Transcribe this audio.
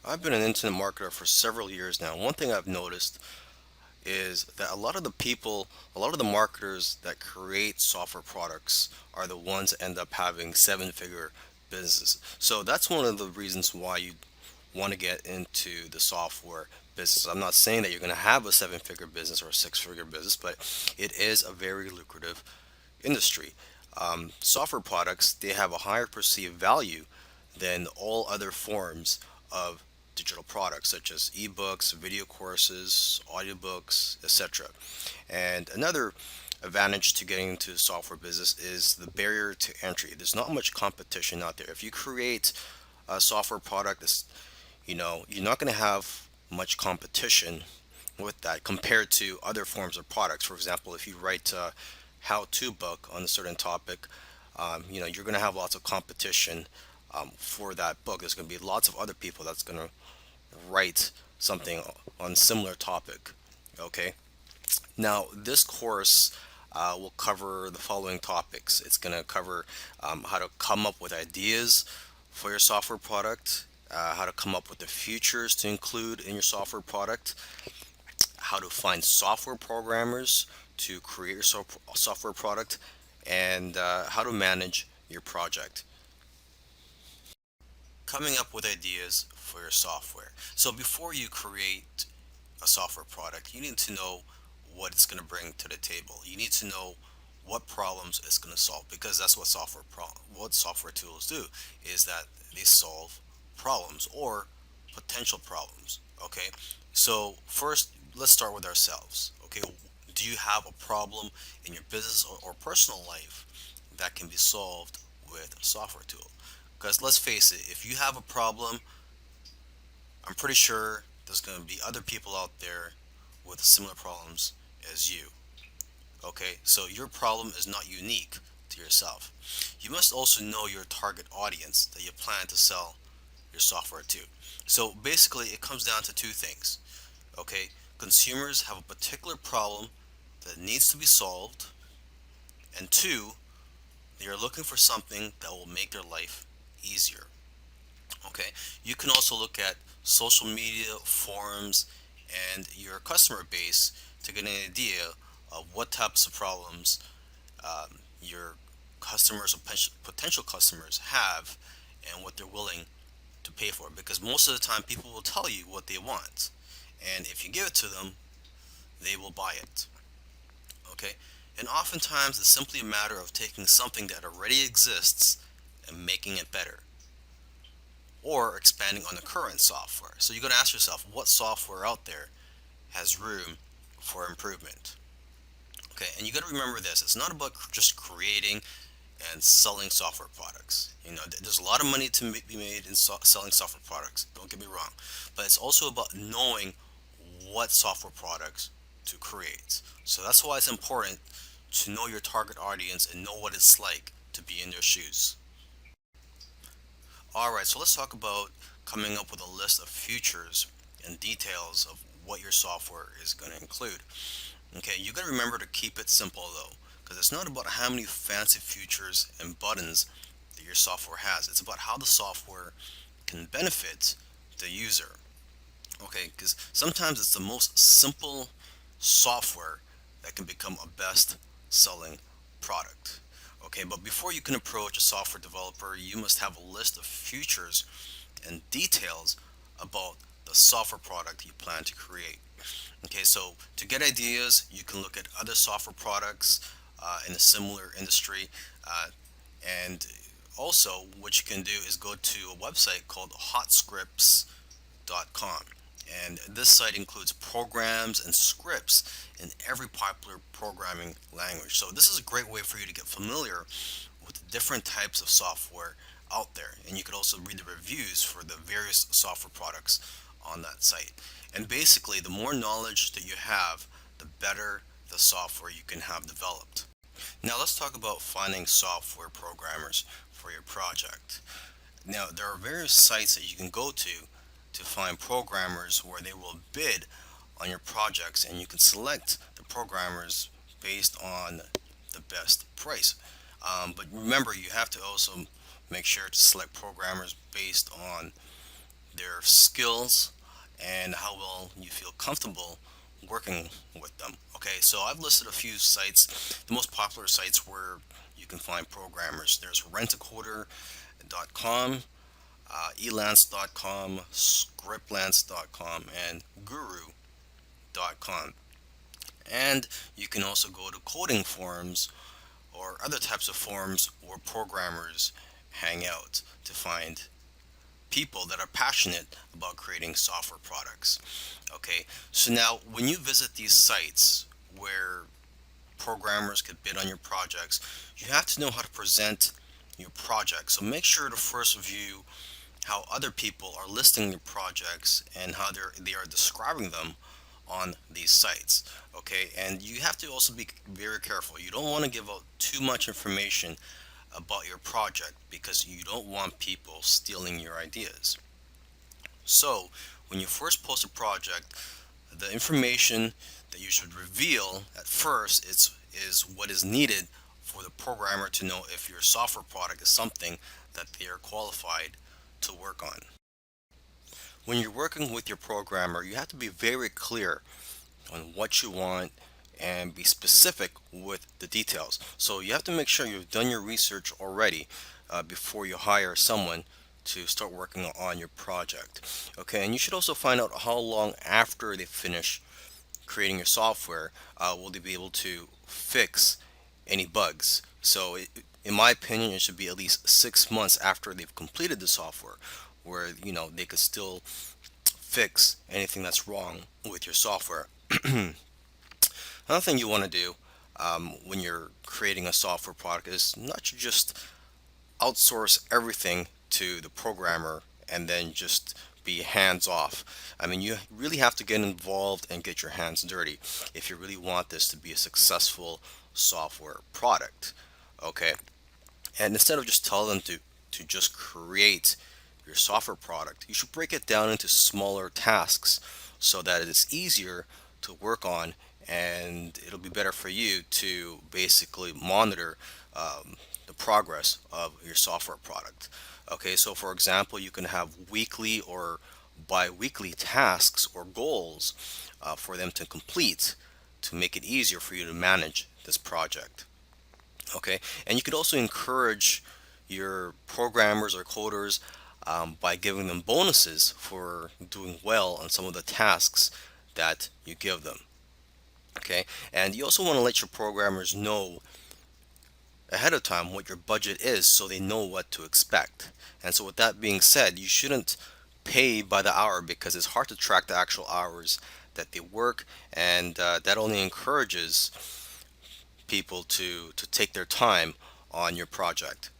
I've been an internet marketer for several years now. One thing I've noticed is that a lot of the marketers that create software products are the ones that end up having seven-figure businesses. So that's one of the reasons why you want to get into the software business. I'm not saying that you're going to have a seven-figure business or a six-figure business, but it is a very lucrative industry. Software products, they have a higher perceived value than all other forms of digital products such as ebooks, video courses, audiobooks, etc. And another advantage to getting into the software business is the barrier to entry. There's not much competition out there. If you create a software product that's, you're not going to have much competition with that compared to other forms of products. For example, if you write a how-to book on a certain topic, you're going to have lots of competition for that book. There's going to be lots of other people that's going to write something on similar topic. Okay. Now, this course will cover the following topics. It's going to cover how to come up with ideas for your software product, how to come up with the features to include in your software product, how to find software programmers to create your software product, and how to manage your project. Coming up with ideas for your software. So before you create a software product, you need to know what it's going to bring to the table. You need to know what problems it's going to solve, because that's what what software tools do, is that they solve problems or potential problems. Okay, so first let's start with ourselves. Okay, do you have a problem in your business or personal life that can be solved with a software tool? Because let's face it, if you have a problem, I'm pretty sure there's going to be other people out there with similar problems as you. Okay, so your problem is not unique to yourself. You must also know your target audience that you plan to sell your software to. So basically, it comes down to two things. Okay, consumers have a particular problem that needs to be solved, and two, they are looking for something that will make their life easier. Okay, you can also look at social media, forums, and your customer base to get an idea of what types of problems your customers or potential customers have and what they're willing to pay for. Because most of the time, people will tell you what they want, and if you give it to them, they will buy it. Okay, and oftentimes it's simply a matter of taking something that already exists and making it better, or expanding on the current software. So you got to ask yourself, what software out there has room for improvement? Okay, and you got to remember this: it's not about just creating and selling software products. There's a lot of money to be made in selling software products. Don't get me wrong, but it's also about knowing what software products to create. So that's why it's important to know your target audience and know what it's like to be in their shoes. Alright, so let's talk about coming up with a list of features and details of what your software is going to include. Okay, you got to remember to keep it simple though, because it's not about how many fancy features and buttons that your software has. It's about how the software can benefit the user. Okay, because sometimes it's the most simple software that can become a best selling product. Okay, but before you can approach a software developer, you must have a list of features and details about the software product you plan to create. Okay, so to get ideas, you can look at other software products in a similar industry. And also, what you can do is go to a website called hotscripts.com. And this site includes programs and scripts in every popular programming language. So this is a great way for you to get familiar with the different types of software out there. And you could also read the reviews for the various software products on that site. And basically, the more knowledge that you have, the better the software you can have developed. Now let's talk about finding software programmers for your project. Now there are various sites that you can go to find programmers where they will bid on your projects, and you can select the programmers based on the best price. But remember, you have to also make sure to select programmers based on their skills, and how well you feel comfortable working with them. Okay, so I've listed a few sites, the most popular sites where you can find programmers. There's rentacoder.com, elance.com, scriptlance.com, and guru.com. And you can also go to coding forums or other types of forums where programmers hang out to find people that are passionate about creating software products. Okay, so now when you visit these sites where programmers could bid on your projects, you have to know how to present your project. So make sure to first view how other people are listing your projects and how they are describing them on these sites. Okay, and you have to also be very careful. You don't want to give out too much information about your project because you don't want people stealing your ideas. So when you first post a project, the information that you should reveal at first is what is needed for the programmer to know if your software product is something that they are qualified to work on. When you're working with your programmer, you have to be very clear on what you want and be specific with the details. So you have to make sure you've done your research already before you hire someone to start working on your project. Okay, and you should also find out how long after they finish creating your software will they be able to fix any bugs. So in my opinion, it should be at least 6 months after they've completed the software where they could still fix anything that's wrong with your software. Another thing you want to do when you're creating a software product is not to just outsource everything to the programmer and then just be hands off. I mean, you really have to get involved and get your hands dirty if you really want this to be a successful software product. Okay, and instead of just tell them to just create your software product, you should break it down into smaller tasks so that it's easier to work on and it'll be better for you to basically monitor the progress of your software product. Okay, so for example, you can have weekly or bi-weekly tasks or goals for them to complete to make it easier for you to manage this project. Okay, and you could also encourage your programmers or coders by giving them bonuses for doing well on some of the tasks that you give them. Okay, and you also want to let your programmers know ahead of time what your budget is so they know what to expect. And so with that being said, you shouldn't pay by the hour because it's hard to track the actual hours that they work, and that only encourages people to take their time on your project.